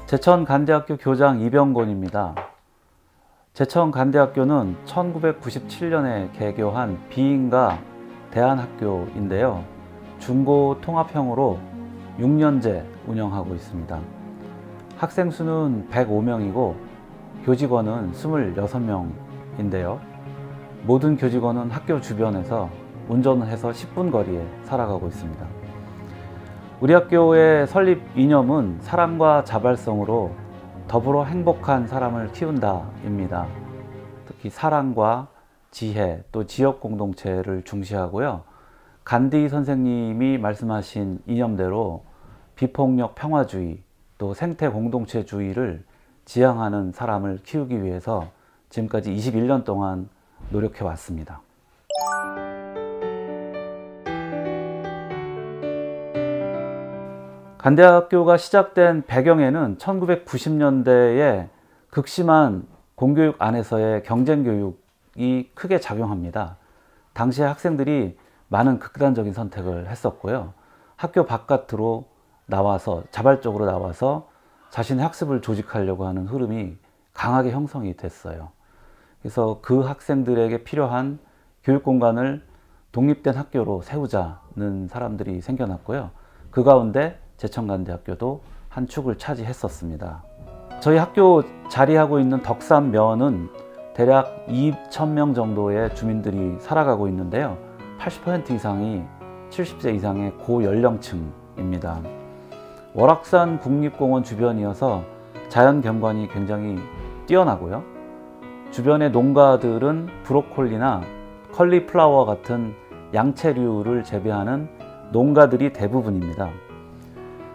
제천간대학교 교장 이병곤입니다. 제천간대학교는 1997년에 개교한 비인가 대안학교인데요. 중고 통합형으로 6년제 운영하고 있습니다. 학생 수는 105명이고 교직원은 26명인데요. 모든 교직원은 학교 주변에서 운전을 해서 10분 거리에 살아가고 있습니다. 우리 학교의 설립 이념은 사랑과 자발성으로 더불어 행복한 사람을 키운다입니다. 특히 사랑과 지혜, 또 지역 공동체를 중시하고요. 간디 선생님이 말씀하신 이념대로 비폭력 평화주의, 또 생태 공동체주의를 지향하는 사람을 키우기 위해서 지금까지 21년 동안 노력해 왔습니다. 간대학교가 시작된 배경에는 1990년대에 극심한 공교육 안에서의 경쟁교육이 크게 작용합니다. 당시에 학생들이 많은 극단적인 선택을 했었고요. 학교 바깥으로 나와서 자발적으로 나와서 자신의 학습을 조직하려고 하는 흐름이 강하게 형성이 됐어요. 그래서 그 학생들에게 필요한 교육 공간을 독립된 학교로 세우자는 사람들이 생겨났고요. 그 가운데 제천간대학교도 한 축을 차지했었습니다. 저희 학교 자리하고 있는 덕산면은 대략 2,000명 정도의 주민들이 살아가고 있는데요. 80% 이상이 70세 이상의 고연령층입니다. 월악산 국립공원 주변이어서 자연 경관이 굉장히 뛰어나고요. 주변의 농가들은 브로콜리나 컬리플라워 같은 양채류를 재배하는 농가들이 대부분입니다.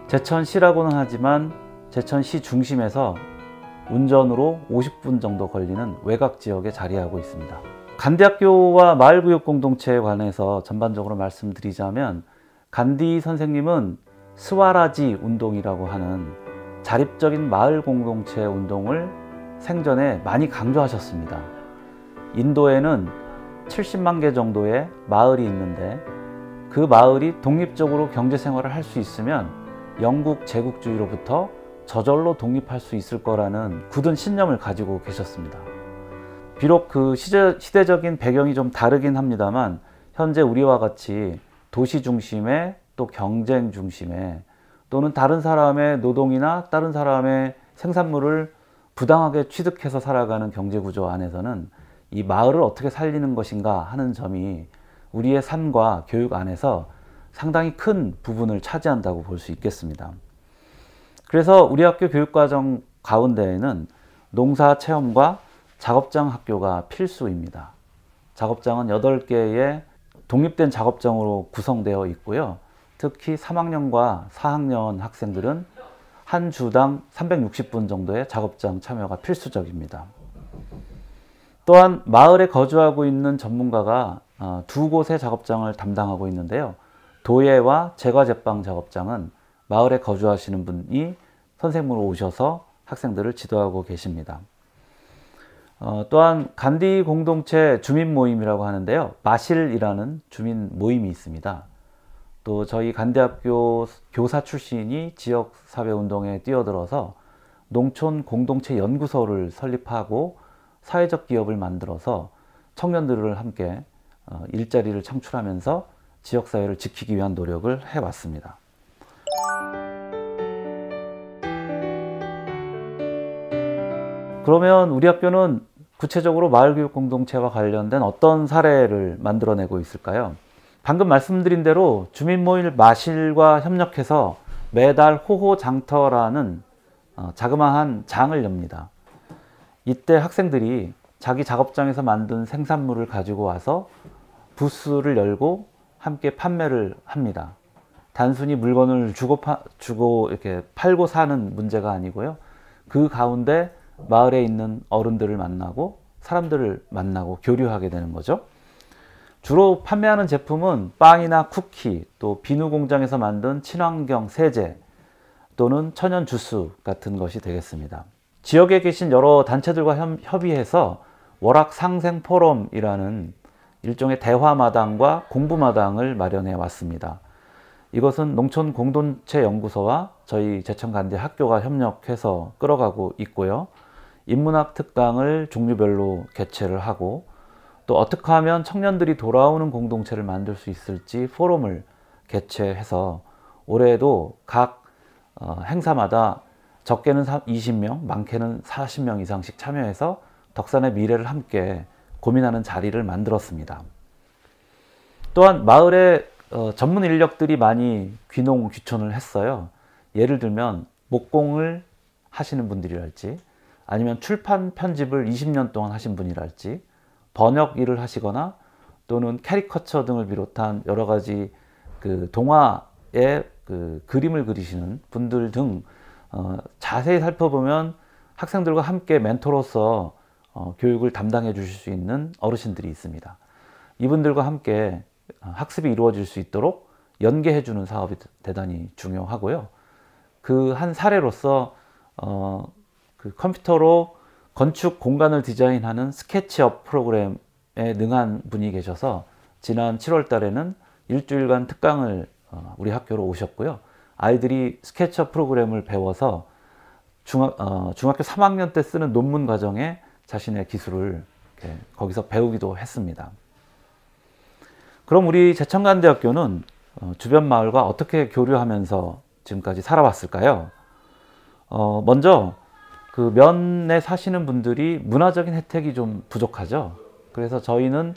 제천시라고는 하지만 제천시 중심에서 운전으로 50분 정도 걸리는 외곽 지역에 자리하고 있습니다. 간대학교와 마을교육 공동체에 관해서 전반적으로 말씀드리자면, 간디 선생님은 스와라지 운동이라고 하는 자립적인 마을 공동체 운동을 생전에 많이 강조하셨습니다. 인도에는 70만 개 정도의 마을이 있는데 그 마을이 독립적으로 경제생활을 할 수 있으면 영국 제국주의로부터 저절로 독립할 수 있을 거라는 굳은 신념을 가지고 계셨습니다. 비록 그 시대적인 배경이 좀 다르긴 합니다만, 현재 우리와 같이 도시 중심의 또 경쟁 중심의 또는 다른 사람의 노동이나 다른 사람의 생산물을 부당하게 취득해서 살아가는 경제구조 안에서는 이 마을을 어떻게 살리는 것인가 하는 점이 우리의 삶과 교육 안에서 상당히 큰 부분을 차지한다고 볼 수 있겠습니다. 그래서 우리 학교 교육과정 가운데에는 농사 체험과 작업장 학교가 필수입니다. 작업장은 8개의 독립된 작업장으로 구성되어 있고요. 특히 3학년과 4학년 학생들은 한 주당 360분 정도의 작업장 참여가 필수적입니다. 또한 마을에 거주하고 있는 전문가가 두 곳의 작업장을 담당하고 있는데요. 도예와 제과제빵 작업장은 마을에 거주하시는 분이 선생님으로 오셔서 학생들을 지도하고 계십니다. 또한 간디 공동체 주민 모임이라고 하는데요. 마실이라는 주민 모임이 있습니다. 또 저희 간대학교 교사 출신이 지역사회운동에 뛰어들어서 농촌 공동체 연구소를 설립하고 사회적 기업을 만들어서 청년들을 함께 일자리를 창출하면서 지역사회를 지키기 위한 노력을 해왔습니다. 그러면 우리 학교는 구체적으로 마을교육 공동체와 관련된 어떤 사례를 만들어내고 있을까요? 방금 말씀드린 대로 주민모임 마실과 협력해서 매달 호호장터라는 자그마한 장을 엽니다. 이때 학생들이 자기 작업장에서 만든 생산물을 가지고 와서 부스를 열고 함께 판매를 합니다. 단순히 물건을 주고 이렇게 팔고 사는 문제가 아니고요. 그 가운데 마을에 있는 어른들을 만나고 사람들을 만나고 교류하게 되는 거죠. 주로 판매하는 제품은 빵이나 쿠키, 또 비누 공장에서 만든 친환경 세제 또는 천연 주스 같은 것이 되겠습니다. 지역에 계신 여러 단체들과 협의해서 월악 상생 포럼이라는 일종의 대화마당과 공부마당을 마련해 왔습니다. 이것은 농촌공동체연구소와 저희 제천간대 학교가 협력해서 끌어가고 있고요. 인문학 특강을 종류별로 개최를 하고, 또 어떻게 하면 청년들이 돌아오는 공동체를 만들 수 있을지 포럼을 개최해서 올해에도 각 행사마다 적게는 20명, 많게는 40명 이상씩 참여해서 덕산의 미래를 함께 고민하는 자리를 만들었습니다. 또한 마을에 전문 인력들이 많이 귀농귀촌을 했어요. 예를 들면 목공을 하시는 분들이랄지, 아니면 출판 편집을 20년 동안 하신 분이랄지, 번역 일을 하시거나 또는 캐리커처 등을 비롯한 여러 가지 동화의 그림을 그리시는 분들 등 자세히 살펴보면 학생들과 함께 멘토로서 교육을 담당해 주실 수 있는 어르신들이 있습니다. 이분들과 함께 학습이 이루어질 수 있도록 연계해 주는 사업이 대단히 중요하고요. 그 한 사례로서 컴퓨터로 건축 공간을 디자인하는 스케치업 프로그램에 능한 분이 계셔서 지난 7월 달에는 일주일간 특강을 우리 학교로 오셨고요. 아이들이 스케치업 프로그램을 배워서 중학교 3학년 때 쓰는 논문 과정에 자신의 기술을 거기서 배우기도 했습니다. 그럼 우리 제천간대학교는 주변 마을과 어떻게 교류하면서 지금까지 살아왔을까요? 먼저 그 면에 사시는 분들이 문화적인 혜택이 좀 부족하죠. 그래서 저희는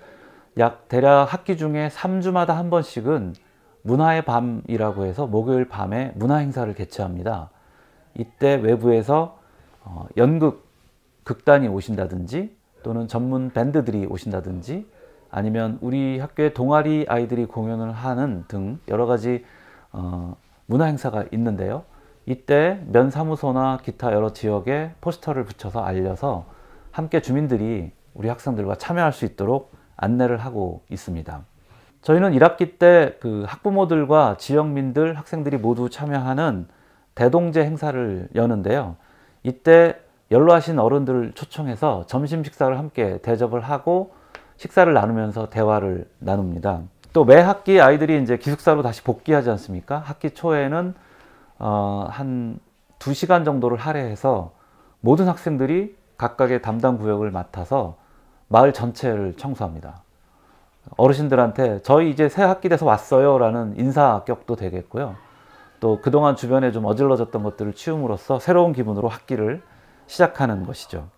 대략 학기 중에 3주마다 한 번씩은 문화의 밤이라고 해서 목요일 밤에 문화 행사를 개최합니다. 이때 외부에서 연극 극단이 오신다든지 또는 전문 밴드들이 오신다든지 아니면 우리 학교의 동아리 아이들이 공연을 하는 등 여러 가지 문화 행사가 있는데요. 이때 면사무소나 기타 여러 지역에 포스터를 붙여서 알려서 함께 주민들이 우리 학생들과 참여할 수 있도록 안내를 하고 있습니다. 저희는 1학기 때 그 학부모들과 지역민들, 학생들이 모두 참여하는 대동제 행사를 여는데요. 이때 연로하신 어른들을 초청해서 점심 식사를 함께 대접을 하고 식사를 나누면서 대화를 나눕니다. 또 매 학기 아이들이 이제 기숙사로 다시 복귀하지 않습니까? 학기 초에는 한 2시간 정도를 할애해서 모든 학생들이 각각의 담당 구역을 맡아서 마을 전체를 청소합니다. 어르신들한테 저희 이제 새 학기 돼서 왔어요 라는 인사격도 되겠고요. 또 그동안 주변에 좀 어질러졌던 것들을 치움으로써 새로운 기분으로 학기를 시작하는 것이죠.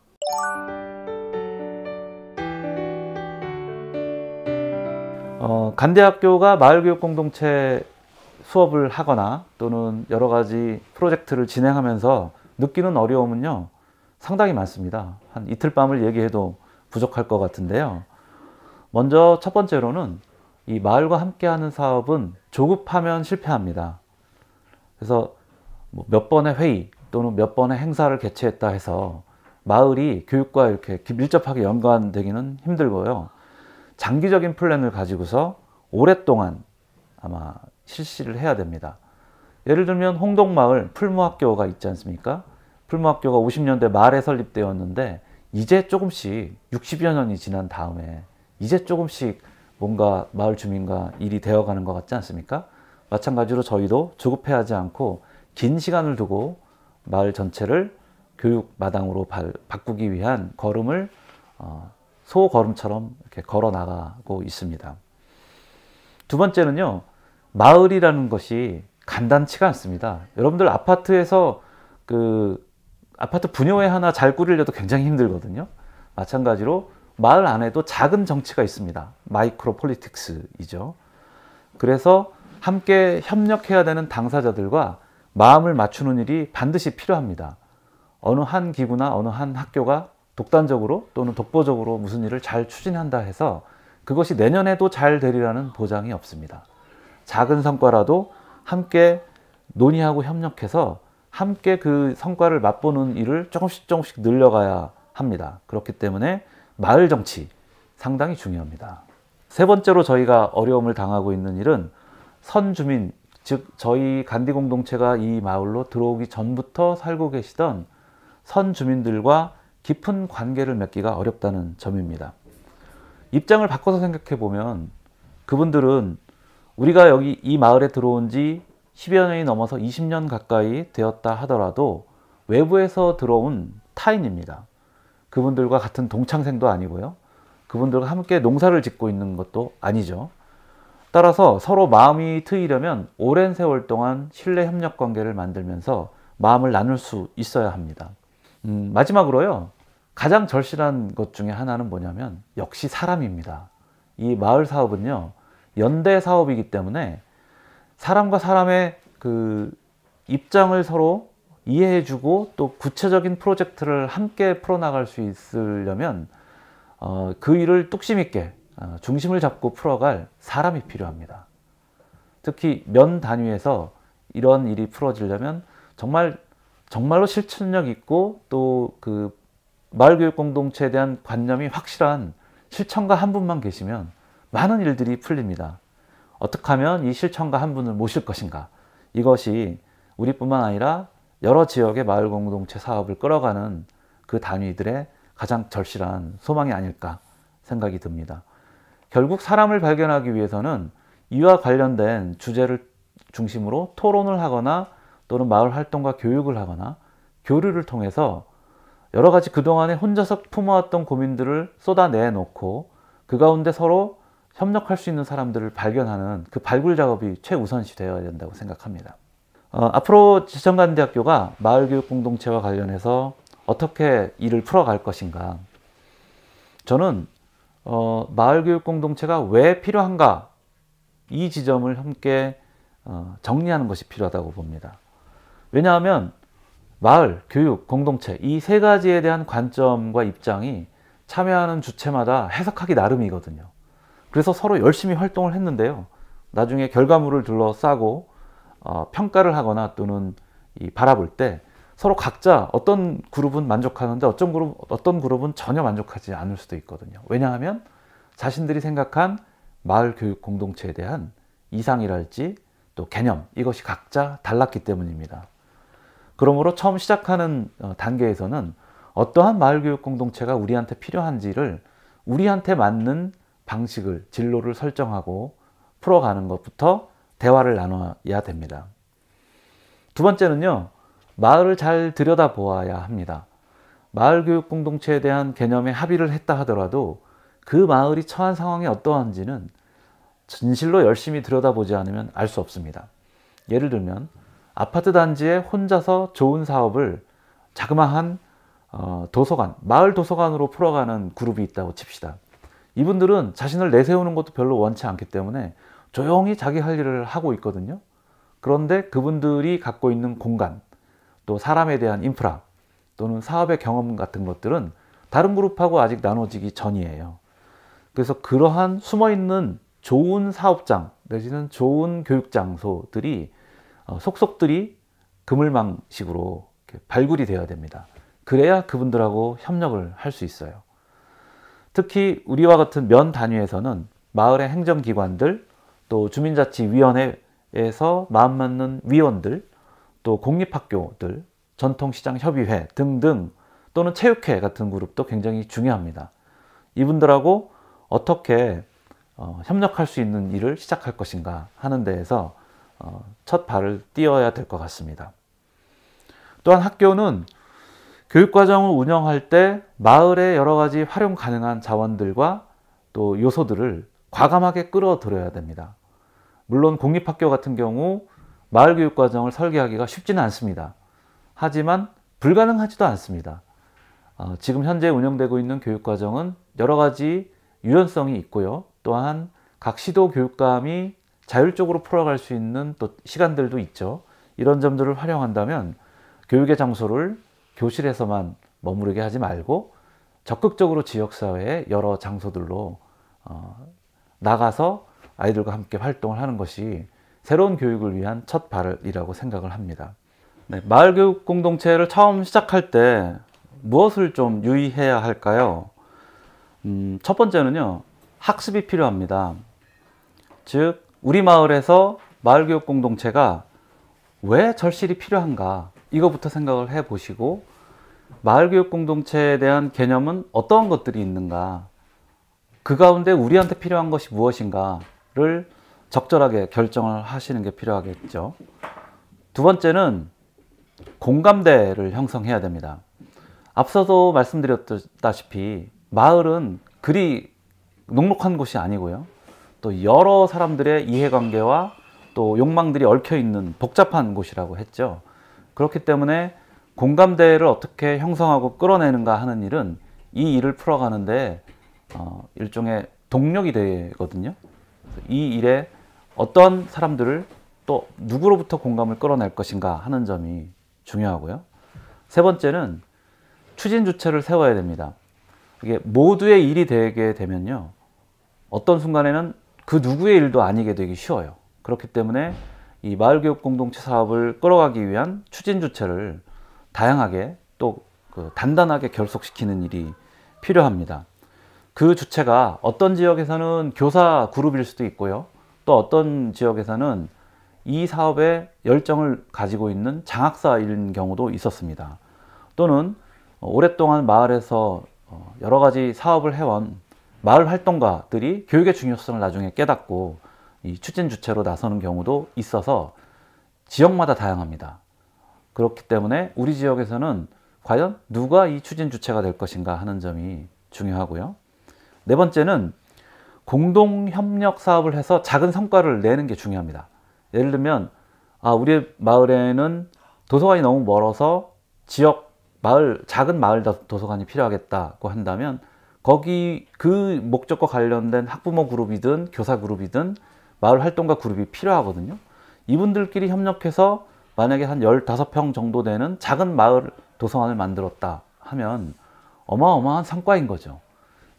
간대학교가 마을교육공동체 수업을 하거나 또는 여러 가지 프로젝트를 진행하면서 느끼는 어려움은요, 상당히 많습니다. 한 이틀 밤을 얘기해도 부족할 것 같은데요. 먼저 첫 번째로는 이 마을과 함께하는 사업은 조급하면 실패합니다. 그래서 몇 번의 회의 또는 몇 번의 행사를 개최했다 해서 마을이 교육과 이렇게 밀접하게 연관되기는 힘들고요. 장기적인 플랜을 가지고서 오랫동안 아마 실시를 해야 됩니다. 예를 들면 홍동마을 풀무학교가 있지 않습니까? 풀무학교가 50년대 말에 설립되었는데 이제 조금씩 60여 년이 지난 다음에 이제 조금씩 뭔가 마을 주민과 일이 되어가는 것 같지 않습니까? 마찬가지로 저희도 조급해하지 않고 긴 시간을 두고 마을 전체를 교육 마당으로 바꾸기 위한 걸음을 소걸음처럼 이렇게 걸어 나가고 있습니다. 두 번째는요, 마을이라는 것이 간단치가 않습니다. 여러분들 아파트에서 아파트 분요회 하나 잘 꾸리려도 굉장히 힘들거든요. 마찬가지로 마을 안에도 작은 정치가 있습니다. 마이크로 폴리틱스이죠. 그래서 함께 협력해야 되는 당사자들과 마음을 맞추는 일이 반드시 필요합니다. 어느 한 기구나 어느 한 학교가 독단적으로 또는 독보적으로 무슨 일을 잘 추진한다 해서 그것이 내년에도 잘 되리라는 보장이 없습니다. 작은 성과라도 함께 논의하고 협력해서 함께 그 성과를 맛보는 일을 조금씩 늘려가야 합니다. 그렇기 때문에 마을 정치 상당히 중요합니다. 세 번째로 저희가 어려움을 당하고 있는 일은 선주민, 즉 저희 간디 공동체가 이 마을로 들어오기 전부터 살고 계시던 선주민들과 깊은 관계를 맺기가 어렵다는 점입니다. 입장을 바꿔서 생각해 보면 그분들은 우리가 여기 이 마을에 들어온 지 10여 년이 넘어서 20년 가까이 되었다 하더라도 외부에서 들어온 타인입니다. 그분들과 같은 동창생도 아니고요. 그분들과 함께 농사를 짓고 있는 것도 아니죠. 따라서 서로 마음이 트이려면 오랜 세월 동안 신뢰 협력 관계를 만들면서 마음을 나눌 수 있어야 합니다. 마지막으로요. 가장 절실한 것 중에 하나는 뭐냐면 역시 사람입니다. 이 마을 사업은요. 연대 사업이기 때문에 사람과 사람의 그 입장을 서로 이해해주고 또 구체적인 프로젝트를 함께 풀어나갈 수 있으려면 그 일을 뚝심 있게 중심을 잡고 풀어갈 사람이 필요합니다. 특히 면 단위에서 이런 일이 풀어지려면 정말로 실천력 있고 또 그 마을교육 공동체에 대한 관념이 확실한 실천가 한 분만 계시면 많은 일들이 풀립니다. 어떻게 하면 이 실천가 한 분을 모실 것인가, 이것이 우리뿐만 아니라 여러 지역의 마을 공동체 사업을 끌어가는 그 단위들의 가장 절실한 소망이 아닐까 생각이 듭니다. 결국 사람을 발견하기 위해서는 이와 관련된 주제를 중심으로 토론을 하거나 또는 마을 활동과 교육을 하거나 교류를 통해서 여러 가지 그동안에 혼자서 품어왔던 고민들을 쏟아내놓고 그 가운데 서로 협력할 수 있는 사람들을 발견하는 그 발굴 작업이 최우선시 되어야 된다고 생각합니다. 앞으로 지천관대학교가 마을교육 공동체와 관련해서 어떻게 일을 풀어갈 것인가. 저는 마을교육 공동체가 왜 필요한가, 이 지점을 함께 정리하는 것이 필요하다고 봅니다. 왜냐하면 마을, 교육, 공동체 이 세 가지에 대한 관점과 입장이 참여하는 주체마다 해석하기 나름이거든요. 그래서 서로 열심히 활동을 했는데요. 나중에 결과물을 둘러싸고 평가를 하거나 또는 바라볼 때 서로 각자 어떤 그룹은 만족하는데 어떤 그룹은 전혀 만족하지 않을 수도 있거든요. 왜냐하면 자신들이 생각한 마을 교육 공동체에 대한 이상이랄지 또 개념, 이것이 각자 달랐기 때문입니다. 그러므로 처음 시작하는 단계에서는 어떠한 마을 교육 공동체가 우리한테 필요한지를 우리한테 맞는 방식을, 진로를 설정하고 풀어가는 것부터 대화를 나눠야 됩니다. 두 번째는요, 마을을 잘 들여다보아야 합니다. 마을 교육 공동체에 대한 개념에 합의를 했다 하더라도 그 마을이 처한 상황이 어떠한지는 진실로 열심히 들여다보지 않으면 알 수 없습니다. 예를 들면 아파트 단지에 혼자서 좋은 사업을 자그마한 도서관, 마을 도서관으로 풀어가는 그룹이 있다고 칩시다. 이분들은 자신을 내세우는 것도 별로 원치 않기 때문에 조용히 자기 할 일을 하고 있거든요. 그런데 그분들이 갖고 있는 공간, 또 사람에 대한 인프라, 또는 사업의 경험 같은 것들은 다른 그룹하고 아직 나눠지기 전이에요. 그래서 그러한 숨어있는 좋은 사업장 내지는 좋은 교육 장소들이 속속들이 그물망식으로 발굴이 되어야 됩니다. 그래야 그분들하고 협력을 할 수 있어요. 특히 우리와 같은 면 단위에서는 마을의 행정기관들, 또 주민자치위원회에서 마음 맞는 위원들, 또 공립학교들, 전통시장협의회 등등 또는 체육회 같은 그룹도 굉장히 중요합니다. 이분들하고 어떻게 협력할 수 있는 일을 시작할 것인가 하는 데에서 첫 발을 띄어야 될 것 같습니다. 또한 학교는 교육과정을 운영할 때 마을의 여러 가지 활용 가능한 자원들과 또 요소들을 과감하게 끌어들여야 됩니다. 물론 공립학교 같은 경우 마을교육과정을 설계하기가 쉽지는 않습니다. 하지만 불가능하지도 않습니다. 지금 현재 운영되고 있는 교육과정은 여러 가지 유연성이 있고요. 또한 각 시도 교육감이 자율적으로 풀어갈 수 있는 또 시간들도 있죠. 이런 점들을 활용한다면 교육의 장소를 교실에서만 머무르게 하지 말고 적극적으로 지역사회의 여러 장소들로 나가서 아이들과 함께 활동을 하는 것이 새로운 교육을 위한 첫 발이라고 생각을 합니다. 네, 마을교육 공동체를 처음 시작할 때 무엇을 좀 유의해야 할까요? 첫 번째는요, 학습이 필요합니다. 즉 우리 마을에서 마을교육 공동체가 왜 절실히 필요한가, 이거부터 생각을 해 보시고 마을교육 공동체에 대한 개념은 어떠한 것들이 있는가, 그 가운데 우리한테 필요한 것이 무엇인가를 적절하게 결정을 하시는 게 필요하겠죠. 두 번째는 공감대를 형성해야 됩니다. 앞서도 말씀드렸다시피 마을은 그리 녹록한 곳이 아니고요. 또 여러 사람들의 이해관계와 또 욕망들이 얽혀 있는 복잡한 곳이라고 했죠. 그렇기 때문에 공감대를 어떻게 형성하고 끌어내는가 하는 일은 이 일을 풀어가는데 일종의 동력이 되거든요. 이 일에 어떤 사람들을 또 누구로부터 공감을 끌어낼 것인가 하는 점이 중요하고요. 세 번째는 추진 주체를 세워야 됩니다. 이게 모두의 일이 되게 되면요, 어떤 순간에는 그 누구의 일도 아니게 되기 쉬워요. 그렇기 때문에 이 마을교육 공동체 사업을 끌어가기 위한 추진 주체를 다양하게 또 단단하게 결속시키는 일이 필요합니다. 그 주체가 어떤 지역에서는 교사 그룹일 수도 있고요, 또 어떤 지역에서는 이 사업에 열정을 가지고 있는 장학사인 경우도 있었습니다. 또는 오랫동안 마을에서 여러 가지 사업을 해온 마을 활동가들이 교육의 중요성을 나중에 깨닫고 이 추진 주체로 나서는 경우도 있어서 지역마다 다양합니다. 그렇기 때문에 우리 지역에서는 과연 누가 이 추진 주체가 될 것인가 하는 점이 중요하고요. 네 번째는 공동 협력 사업을 해서 작은 성과를 내는 게 중요합니다. 예를 들면 우리 마을에는 도서관이 너무 멀어서 지역 마을, 작은 마을 도서관이 필요하겠다고 한다면 거기 그 목적과 관련된 학부모 그룹이든 교사 그룹이든 마을 활동가 그룹이 필요하거든요. 이분들끼리 협력해서 만약에 한 15평 정도 되는 작은 마을 도서관을 만들었다 하면 어마어마한 성과인 거죠.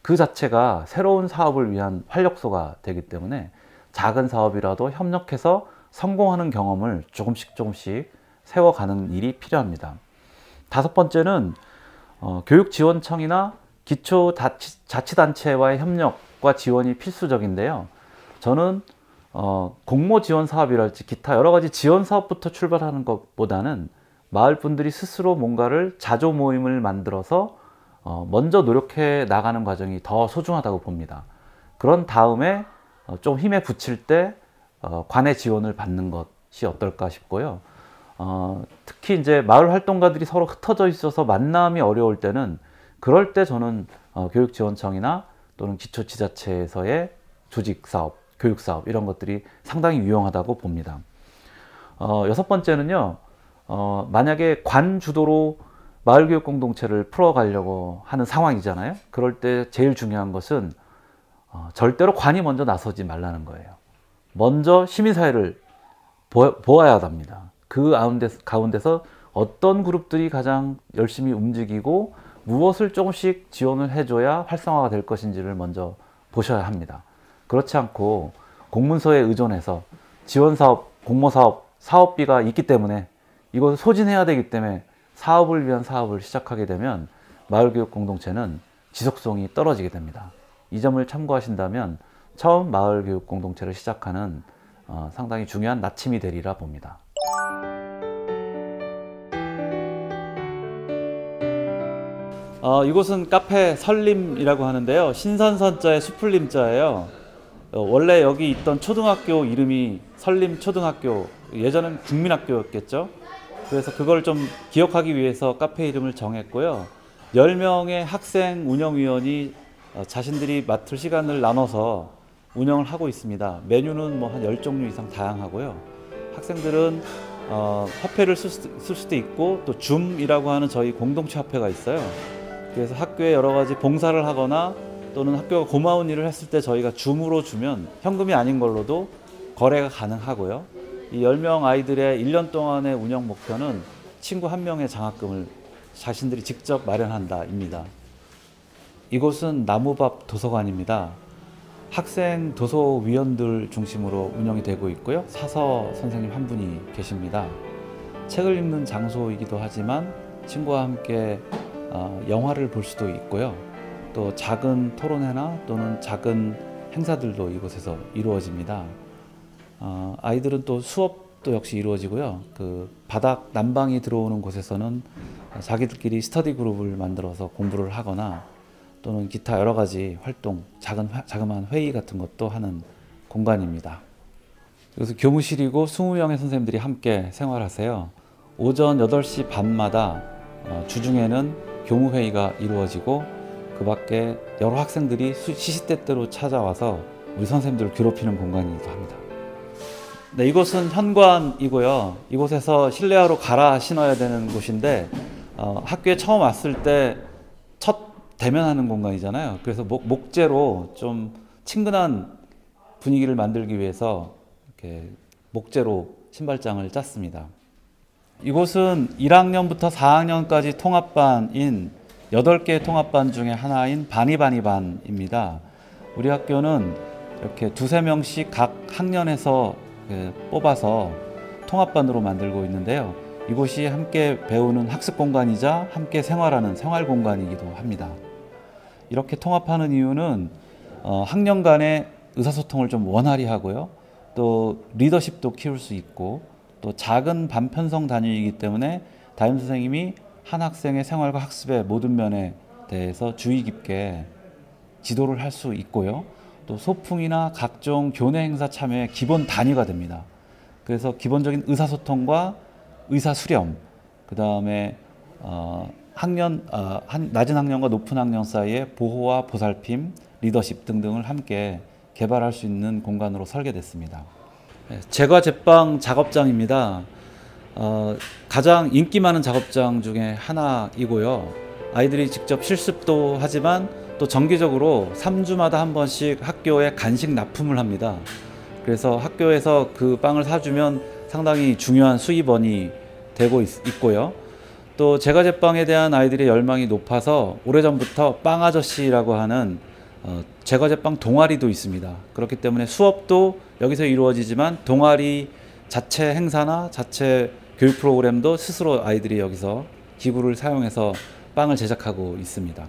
그 자체가 새로운 사업을 위한 활력소가 되기 때문에 작은 사업이라도 협력해서 성공하는 경험을 조금씩 세워가는 일이 필요합니다. 다섯 번째는 교육지원청이나 기초자치단체와의 협력과 지원이 필수적인데요. 저는 공모지원사업이랄지 기타 여러 가지 지원사업부터 출발하는 것보다는 마을 분들이 스스로 뭔가를 자조 모임을 만들어서 먼저 노력해 나가는 과정이 더 소중하다고 봅니다. 그런 다음에 좀 힘에 부칠 때 관의 지원을 받는 것이 어떨까 싶고요. 특히 이제 마을 활동가들이 서로 흩어져 있어서 만남이 어려울 때는 그럴 때 저는 교육지원청이나 또는 기초지자체에서의 조직사업, 교육사업 이런 것들이 상당히 유용하다고 봅니다. 여섯 번째는요, 만약에 관 주도로 마을교육 공동체를 풀어가려고 하는 상황이잖아요. 그럴 때 제일 중요한 것은 절대로 관이 먼저 나서지 말라는 거예요. 먼저 시민사회를 보아야 합니다. 그 가운데서 어떤 그룹들이 가장 열심히 움직이고 무엇을 조금씩 지원을 해줘야 활성화가 될 것인지를 먼저 보셔야 합니다. 그렇지 않고 공문서에 의존해서 지원사업, 공모사업, 사업비가 있기 때문에 이것을 소진해야 되기 때문에 사업을 위한 사업을 시작하게 되면 마을교육 공동체는 지속성이 떨어지게 됩니다. 이 점을 참고하신다면 처음 마을교육 공동체를 시작하는 상당히 중요한 나침이 되리라 봅니다. 이곳은 카페 설림이라고 하는데요. 신선선자의 수풀림자예요. 원래 여기 있던 초등학교 이름이 설림초등학교, 예전엔 국민학교였겠죠. 그래서 그걸 좀 기억하기 위해서 카페 이름을 정했고요. 10명의 학생 운영위원이 자신들이 맡을 시간을 나눠서 운영을 하고 있습니다. 메뉴는 뭐 한 10종류 이상 다양하고요. 학생들은 화폐를 쓸 수도 있고 또 줌이라고 하는 저희 공동체 화폐가 있어요. 그래서 학교에 여러 가지 봉사를 하거나 또는 학교가 고마운 일을 했을 때 저희가 줌으로 주면 현금이 아닌 걸로도 거래가 가능하고요. 이 10명 아이들의 1년 동안의 운영 목표는 친구 1명의 장학금을 자신들이 직접 마련한다입니다. 이곳은 나무밥 도서관입니다. 학생 도서위원들 중심으로 운영이 되고 있고요. 사서 선생님 한 분이 계십니다. 책을 읽는 장소이기도 하지만 친구와 함께 영화를 볼 수도 있고요. 또 작은 토론회나 또는 작은 행사들도 이곳에서 이루어집니다. 아이들은 또 수업도 역시 이루어지고요. 그 바닥 난방이 들어오는 곳에서는 자기들끼리 스터디 그룹을 만들어서 공부를 하거나 또는 기타 여러 가지 활동, 자그마한 회의 같은 것도 하는 공간입니다. 그래서 교무실이고 20명의 선생님들이 함께 생활하세요. 오전 8시 반마다 주중에는 교무회의가 이루어지고 그 밖에 여러 학생들이 시시때때로 찾아와서 우리 선생님들을 괴롭히는 공간이기도 합니다. 네, 이곳은 현관이고요. 이곳에서 실내화로 갈아 신어야 되는 곳인데 학교에 처음 왔을 때 첫 대면하는 공간이잖아요. 그래서 목재로 좀 친근한 분위기를 만들기 위해서 이렇게 목재로 신발장을 짰습니다. 이곳은 1학년부터 4학년까지 통합반인 8개의 통합반 중에 하나인 바니바니반입니다. 우리 학교는 이렇게 2~3명씩 각 학년에서 뽑아서 통합반으로 만들고 있는데요. 이곳이 함께 배우는 학습 공간이자 함께 생활하는 생활 공간이기도 합니다. 이렇게 통합하는 이유는 학년 간의 의사소통을 좀 원활히 하고요. 또 리더십도 키울 수 있고 또 작은 반편성 단위이기 때문에 담임 선생님이 한 학생의 생활과 학습의 모든 면에 대해서 주의 깊게 지도를 할 수 있고요. 또 소풍이나 각종 교내 행사 참여의 기본 단위가 됩니다. 그래서 기본적인 의사소통과 의사수렴, 그 다음에 낮은 학년과 높은 학년 사이의 보호와 보살핌, 리더십 등등을 함께 개발할 수 있는 공간으로 설계됐습니다. 제과 제빵 작업장입니다. 가장 인기 많은 작업장 중에 하나이고요. 아이들이 직접 실습도 하지만 또 정기적으로 3주마다 한 번씩 학교에 간식 납품을 합니다. 그래서 학교에서 그 빵을 사주면 상당히 중요한 수입원이 되고 있고요. 또 제과 제빵에 대한 아이들의 열망이 높아서 오래전부터 빵 아저씨라고 하는 제과 제빵 동아리도 있습니다. 그렇기 때문에 수업도 여기서 이루어지지만 동아리 자체 행사나 자체 교육 프로그램도 스스로 아이들이 여기서 기구를 사용해서 빵을 제작하고 있습니다.